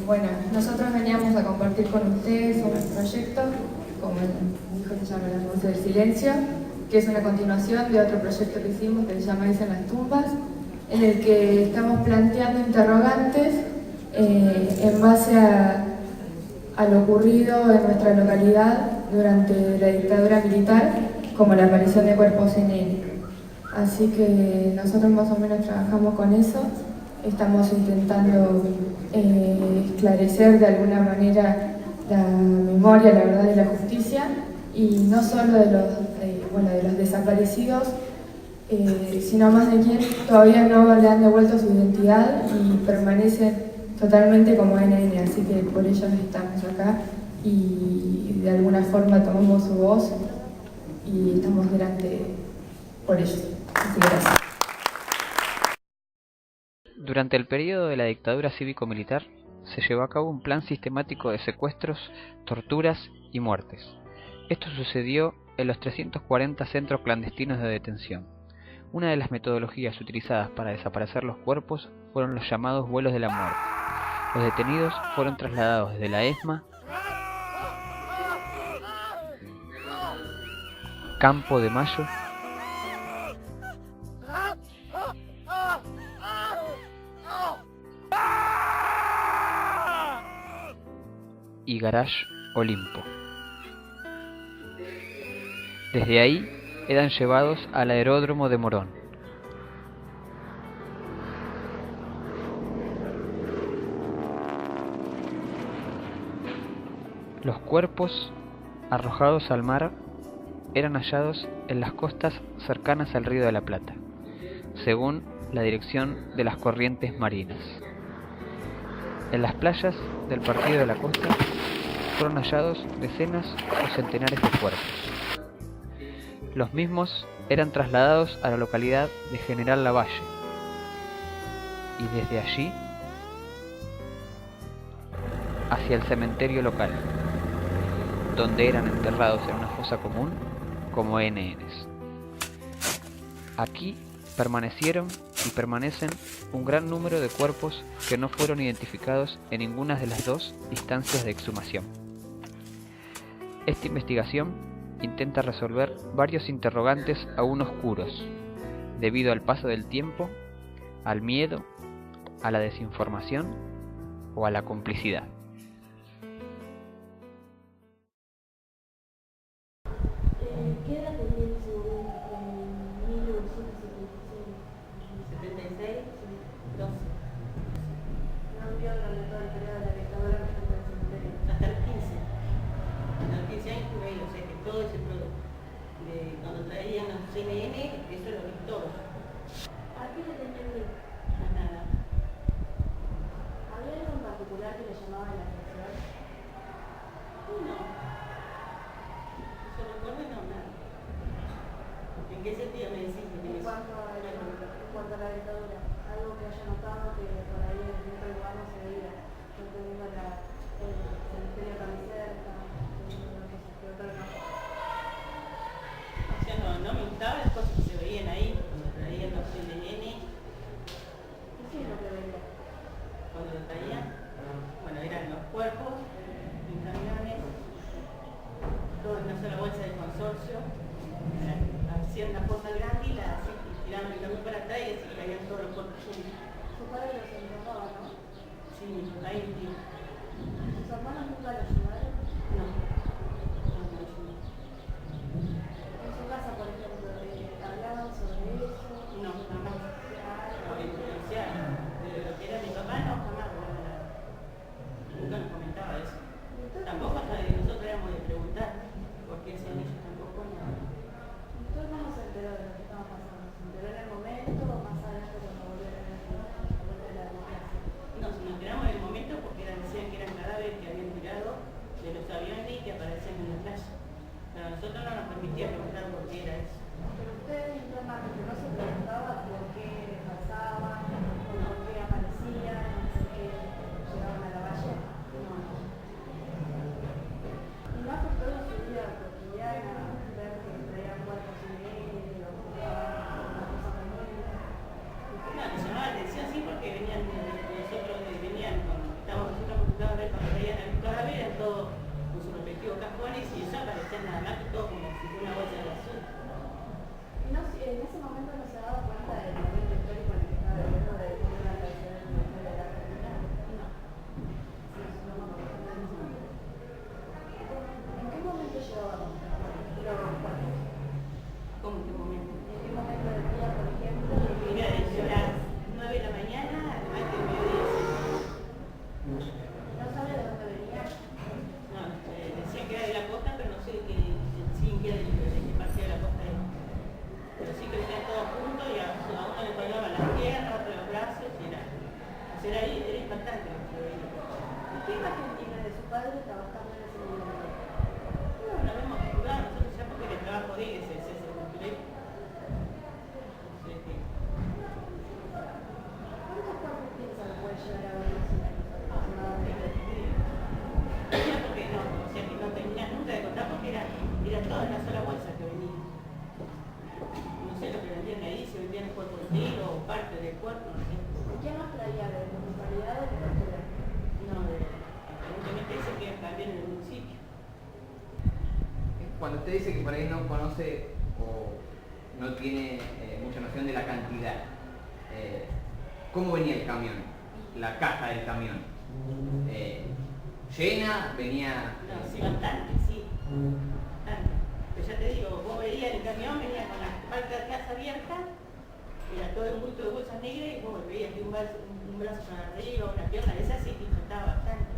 Bueno, nosotros veníamos a compartir con ustedes un proyecto, como dijo, se llama La Voz del Silencio, que es una continuación de otro proyecto que hicimos que se llama Dicen las Tumbas, en el que estamos planteando interrogantes en base a lo ocurrido en nuestra localidad durante la dictadura militar, como la aparición de cuerpos sin él. Así que nosotros más o menos trabajamos con eso. Estamos intentando esclarecer de alguna manera la memoria, la verdad y la justicia, y no solo de los desaparecidos, sino más de quienes todavía no le han devuelto su identidad y permanecen totalmente como NN, así que por ello estamos acá y de alguna forma tomamos su voz y estamos delante por ellos. Así que gracias. Durante el periodo de la dictadura cívico-militar se llevó a cabo un plan sistemático de secuestros, torturas y muertes. Esto sucedió en los 340 centros clandestinos de detención. Una de las metodologías utilizadas para desaparecer los cuerpos fueron los llamados vuelos de la muerte. Los detenidos fueron trasladados desde la ESMA, Campo de Mayo y Garage Olimpo. Desde ahí eran llevados al aeródromo de Morón. Los cuerpos arrojados al mar eran hallados en las costas cercanas al Río de la Plata, según la dirección de las corrientes marinas. En las playas del Partido de la Costa fueron hallados decenas o centenares de cuerpos. Los mismos eran trasladados a la localidad de General Lavalle y desde allí hacia el cementerio local, donde eran enterrados en una fosa común como NNs. Aquí permanecieron y permanecen un gran número de cuerpos que no fueron identificados en ninguna de las dos instancias de exhumación. Esta investigación intenta resolver varios interrogantes aún oscuros, debido al paso del tiempo, al miedo, a la desinformación o a la complicidad. ¿Qué edad tenía en ese momento, en 1976? ¿76? Sí, 12. No había durante todo el periodo de la dictadura presente en el cementerio. Hasta los 15. Hasta los 15 años estuve ahí, o sea que todo ese producto. Cuando traían los CNN, eso lo vi todo. ¿A qué le tenían miedo? A nada. ¿Había algo en particular que le llamaba la atención? No. ¿En qué sentido me decís? En cuanto a la dictadura, algo que haya notado que por ahí en otro lugar no se veía, no teniendo el cementerio tan cerca, teniendo cosas que otro no. O sea, no me gustaban las cosas que se veían ahí, cuando traían los CNN. ¿Qué es lo que veía? Cuando lo traían, bueno, eran los cuerpos en camiones, todo en una sola bolsa de consorcio. Hacían una fosa grande y la tiraban el camión para atrás y así caían todos los cuerpos juntos. Su padre los enterraba, ¿no? Sí, ahí un tío. ¿Sus hermanos nunca lo ayudaron? No. No lo ayudaron. En su casa, por ejemplo, ¿hablaban sobre eso? No, jamás. O sea, de lo que era mi papá, no, jamás. Nunca nos comentaba eso. Tampoco nosotros éramos de preguntar por qué hacían ellos, tampoco no. Entonces no se enteró de lo que estaba pasando. ¿Se enteró en el momento o más adelante cuando volvieron a la democracia? No, se nos enteramos en el momento porque decían que eran cadáveres que habían tirado momento no se ha dado cuenta del momento histórico en el que está viviendo de cómo era la tradición del movimiento de la Argentina? No. Sí, es una conversación. ¿En qué momento llegábamos? Por ejemplo, ¿Cómo en qué momento? ¿en qué momento del día, por ejemplo? Mira, desde las 9 de la mañana hasta el mediodía. ¿No sabe de dónde venía? No, decían que era de la costa, pero no sé de qué parte de la costa era. Pero sí que venían todos juntos y a uno le colgaban las piernas, a otro los brazos y era. O sea, era impactante lo que veía. ¿Qué imagen tiene de su padre trabajando en ese momento? No, lo vemos jugado, nosotros ya porque era el trabajo de él, ese completo. ¿Cuántos cuerpos piensa que puede llegar a haber aproximadamente? Porque no, o sea, que no tenía nunca de contar porque era toda una sola bolsa que venía. No sé lo que vendían ahí, si vendían el cuerpo entero o parte del cuerpo, no sé. ¿Quién más traía de municipalidad o de cultura? No, aparentemente dice que también en el municipio. Cuando usted dice que por ahí no conoce o no tiene mucha noción de la cantidad, ¿cómo venía el camión? La caja del camión. ¿Llena? ¿Venía...? No, sí, bastante, sí. Bastante. Pero ya te digo, vos veías el camión, venía con la parte de atrás abierta, era todo un bulto de bolsas negras y vos veías que un brazo para arriba, una pierna, esa sí que faltaba bastante.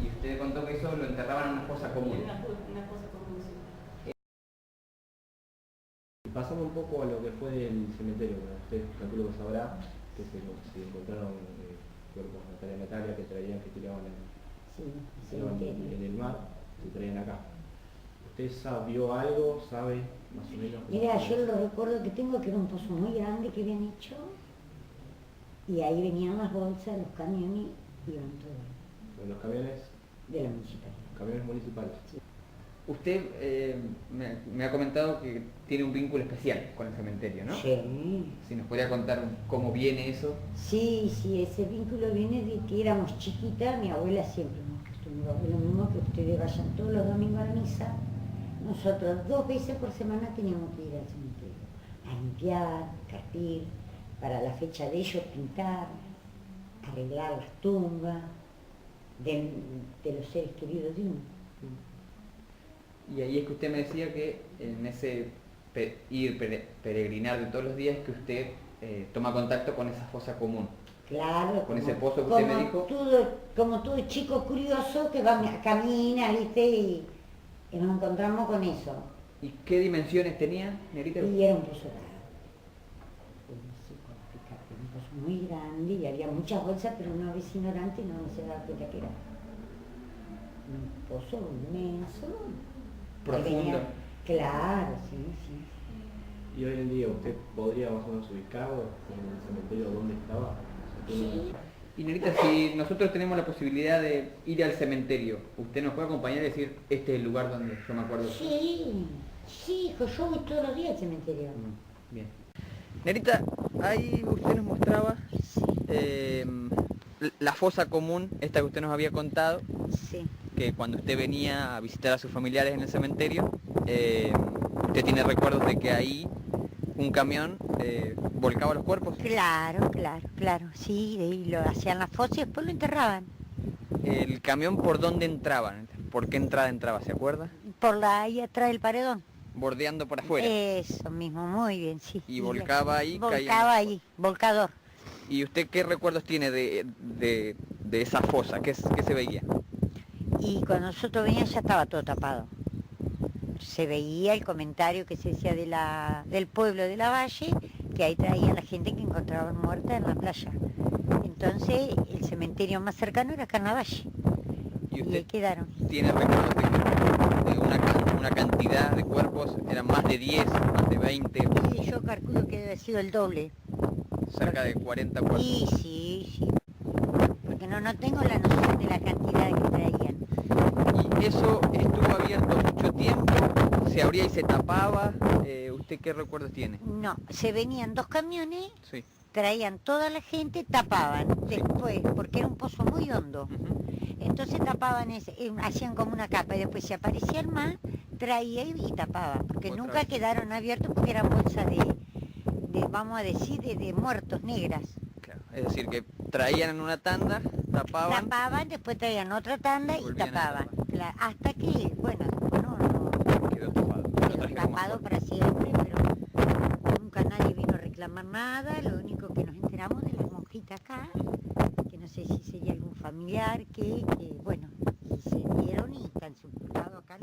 Y usted contó que eso lo enterraban en una fosa común. Una cosa común, sí. Pasamos un poco a lo que fue el cementerio. Bueno, usted calculo que sabrá que se encontraron cuerpos de Natalia que traían, que tiraban en el mar, se traían acá. ¿Usted vio algo? ¿Sabe más o menos? Mira, yo lo recuerdo que tengo que era un pozo muy grande que habían hecho y ahí venían las bolsas, los camiones, iban todos Los camiones, de la municipalidad. camiones municipales. Usted me ha comentado que tiene un vínculo especial con el cementerio, ¿no? Sí. Si nos podría contar cómo viene eso. Sí, ese vínculo viene de que éramos chiquitas, mi abuela siempre nos acostumbró, de lo mismo que ustedes vayan todos los domingos a la misa, nosotros 2 veces por semana teníamos que ir al cementerio, a limpiar, carpir, para la fecha de ellos pintar, arreglar las tumbas de los seres queridos de uno. Y ahí es que usted me decía que en ese peregrinar de todos los días que usted toma contacto con esa fosa común. Claro, con ese pozo que usted me dijo. Como todo chico curioso que va, camina, ¿viste? Y nos encontramos con eso. ¿Y qué dimensiones tenía, Nerita? Y era un pozo grande. No sé cómo explicarte, un pozo muy grande y había muchas bolsas, pero una vez ignorante no se daba cuenta que era un pozo inmenso. Profundo. Claro, sí. ¿Y hoy en día usted podría más o menos ubicarlo en el cementerio donde estaba? Sí. Y Nerita, si nosotros tenemos la posibilidad de ir al cementerio, ¿usted nos puede acompañar y decir, este es el lugar donde yo me acuerdo? Sí, hijo, yo voy todos los días al cementerio. Bien. Nerita, ahí usted nos mostraba la fosa común, esta que usted nos había contado, Sí. que cuando usted venía a visitar a sus familiares en el cementerio, usted tiene recuerdos de que ahí un camión volcaba los cuerpos. Claro, sí, y lo hacían las fosas y después lo enterraban. ¿El camión por dónde entraba? ¿Por qué entrada entraba, se acuerda? Por ahí atrás del paredón. Bordeando por afuera. Eso mismo, muy bien, sí. Y volcaba ahí, Volcaba ahí, volcador. ¿Y usted qué recuerdos tiene de esa fosa? ¿Qué se veía? Y cuando nosotros veníamos ya estaba todo tapado. Se veía el comentario que se decía del pueblo de la Valle, que ahí traían la gente que encontraban muerta en la playa. Entonces el cementerio más cercano era Carnavalle. ¿Y Y usted ahí quedaron. tiene recuerdos de una cantidad de cuerpos? ¿Eran más de 10, más de 20? Y yo calculo que debe haber sido el doble. Cerca de 40 cuerpos. Y sí. Porque no tengo la noción de la cantidad que traían. ¿Y eso estuvo abierto mucho tiempo? ¿Se abría y se tapaba? ¿Usted qué recuerdos tiene? No, se venían 2 camiones, Sí. traían toda la gente, tapaban. Sí. Después, porque era un pozo muy hondo. Ujú. Entonces tapaban, hacían como una capa y después si aparecía el mar, traía y tapaba. Porque Otra nunca vez. quedaron abiertos porque eran bolsas vamos a decir, de muertos negras. Claro, es decir, que traían en una tanda, tapaban. Tapaban, después traían otra tanda y Volvían a tapaban. tapar. Hasta que, bueno, no, Quedó tapado. Lo quedó trajeron más tapado fuerte. para siempre, pero nunca nadie vino a reclamar nada. Lo único que nos enteramos de las monjitas acá, que no sé si sería algún familiar, que bueno, y se dieron y están sepultados acá.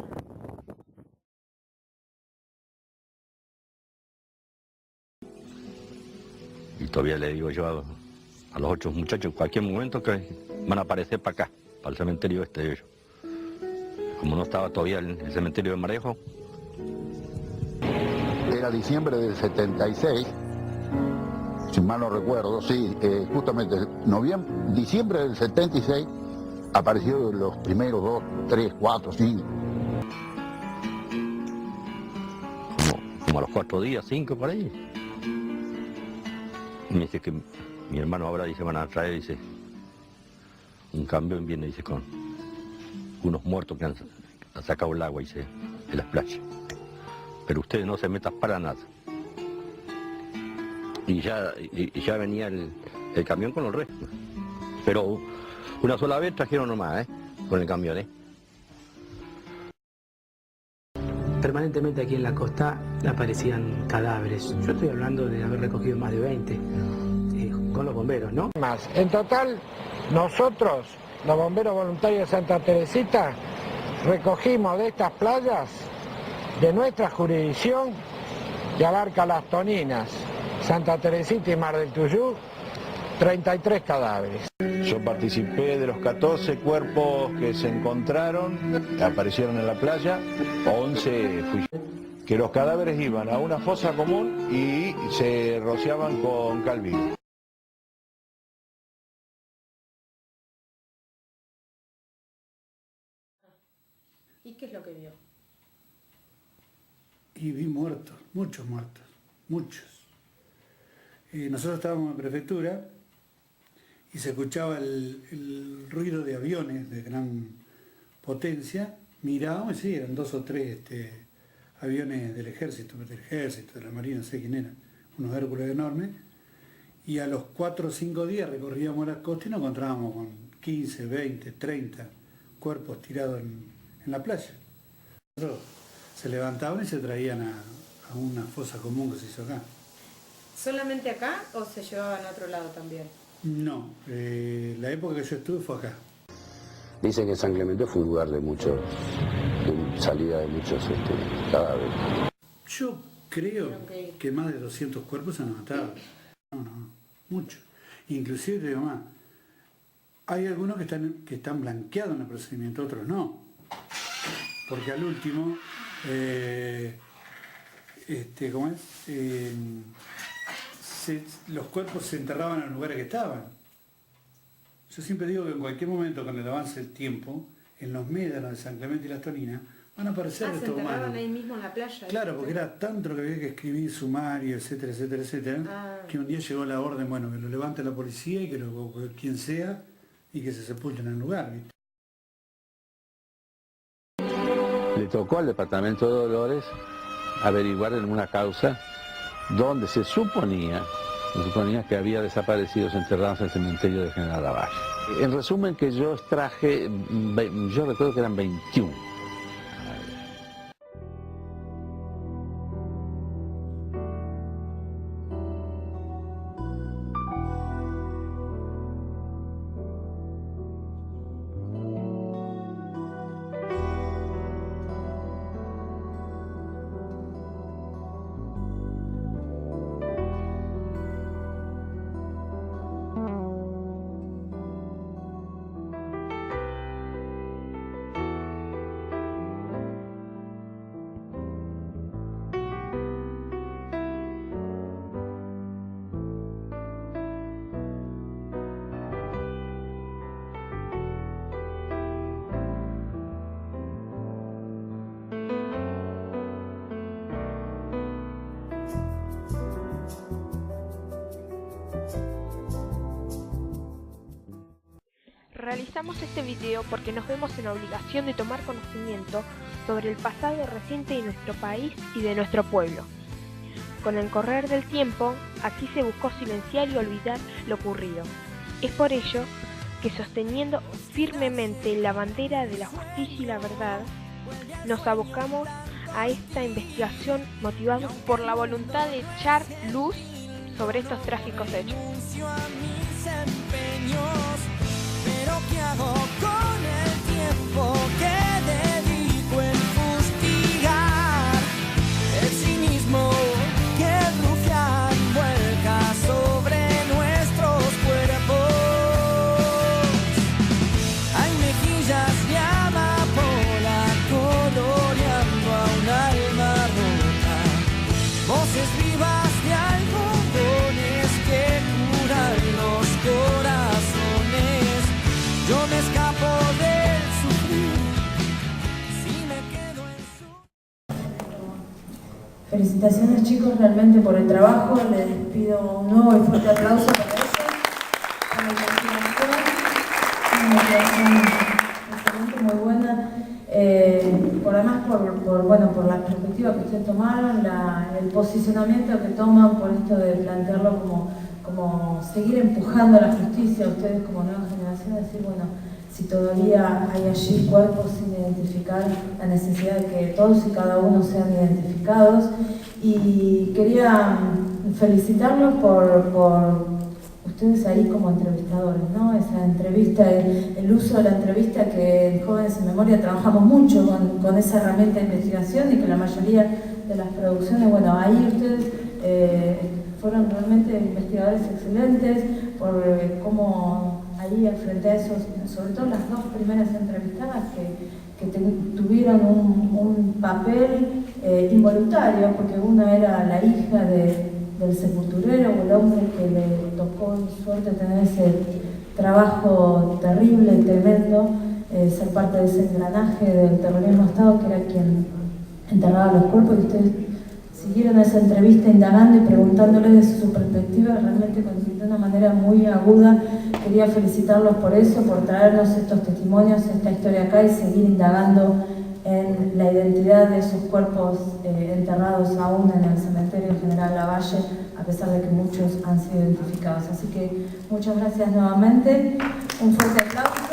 Y todavía le digo yo a los 8 muchachos, en cualquier momento que van a aparecer para acá, para el cementerio este de ellos. Como no estaba todavía el cementerio de Marejo. Era diciembre del 76, si mal no recuerdo, sí, justamente diciembre del 76 aparecieron los primeros 2, 3, 4, 5. Como a los 4 días, 5 por ahí. Y me dice que mi hermano ahora dice, van a traer, dice, un camión viene, dice, con unos muertos que han sacado el agua, dice, de las playas. Pero ustedes no se metan para nada. Y ya venía el camión con los restos. Pero una sola vez trajeron nomás, con el camión, Permanentemente aquí en la costa aparecían cadáveres. Yo estoy hablando de haber recogido más de 20 con los bomberos, ¿no? Más. En total, nosotros, los bomberos voluntarios de Santa Teresita, recogimos de estas playas, de nuestra jurisdicción, que abarca Las Toninas, Santa Teresita y Mar del Tuyú, 33 cadáveres. Yo participé de los 14 cuerpos que se encontraron, que aparecieron en la playa, 11 fui yo. Que los cadáveres iban a una fosa común y se rociaban con cal viva. ¿Y qué es lo que vio? Y vi muertos, muchos muertos, muchos. Nosotros estábamos en prefectura y se escuchaba el ruido de aviones de gran potencia. Mirábamos y sí, eran 2 o 3 aviones del ejército, de la marina, no sé quién eran, unos Hércules enormes. Y a los 4 o 5 días recorríamos la costa y nos encontrábamos con 15, 20, 30 cuerpos tirados en la playa. Se levantaban y se traían a una fosa común que se hizo acá. ¿Solamente acá o se llevaban a otro lado también? No, la época que yo estuve fue acá. Dicen que San Clemente fue un lugar de salida de muchos cadáveres. Yo creo que más de 200 cuerpos se han matado. No, mucho. Inclusive te digo más, hay algunos que están blanqueados en el procedimiento, otros no. Porque al último, ¿cómo es? Los cuerpos se enterraban en los lugares que estaban. Yo siempre digo que en cualquier momento, con el avance del tiempo, en los médanos de San Clemente y Las Toninas, van a aparecer restos humanos. ¿Se enterraban ahí mismo en la playa? Claro, porque era tanto lo que había que escribir, sumario, etcétera, etcétera, etcétera, que un día llegó la orden, bueno, que lo levante la policía y que quien sea, y que se sepulten en el lugar, ¿viste? Le tocó al departamento de Dolores averiguar en una causa donde se suponía que había desaparecidos enterrados en el cementerio de General Lavalle. En resumen, que yo extraje, yo recuerdo que eran 21. Realizamos este video porque nos vemos en la obligación de tomar conocimiento sobre el pasado reciente de nuestro país y de nuestro pueblo. con el correr del tiempo, aquí se buscó silenciar y olvidar lo ocurrido. Es por ello que, sosteniendo firmemente la bandera de la justicia y la verdad, nos abocamos a esta investigación motivados por la voluntad de echar luz sobre estos trágicos hechos. Pero ¿qué hago con el tiempo que dedico en fustigar el cinismo que el rufián vuelca sobre nuestros cuerpos? Hay mejillas de amapola coloreando a un alma rota, voces vivas de algodones que curan los corazones. Yo me escapo del sufrir si me quedo en su... Felicitaciones, chicos, realmente por el trabajo. Les pido un nuevo y fuerte aplauso para ellos. Una investigación excelente, muy buena. Además por la perspectiva que ustedes tomaron, el posicionamiento que toman por esto de plantearlo como seguir empujando a la justicia, ustedes como nueva generación, decir, bueno, si todavía hay allí cuerpos sin identificar, la necesidad de que todos y cada uno sean identificados. Y quería felicitarlos por ustedes ahí como entrevistadores, ¿no? Esa entrevista, el uso de la entrevista, que en Jóvenes en Memoria trabajamos mucho con esa herramienta de investigación, y que la mayoría de las producciones, bueno, ahí ustedes fueron realmente investigadores excelentes por cómo ahí frente a esos, sobre todo las dos primeras entrevistadas que tuvieron un papel involuntario, porque una era la hija del sepulturero, o el hombre que le tocó suerte tener ese trabajo terrible y tremendo, ser parte de ese engranaje del terrorismo de Estado, que era quien enterraba los cuerpos, y ustedes siguieron esa entrevista indagando y preguntándoles desde su perspectiva, realmente de una manera muy aguda. Quería felicitarlos por eso, por traernos estos testimonios, esta historia acá, y seguir indagando en la identidad de esos cuerpos enterrados aún en el cementerio General Lavalle, a pesar de que muchos han sido identificados. Así que muchas gracias nuevamente, un fuerte aplauso.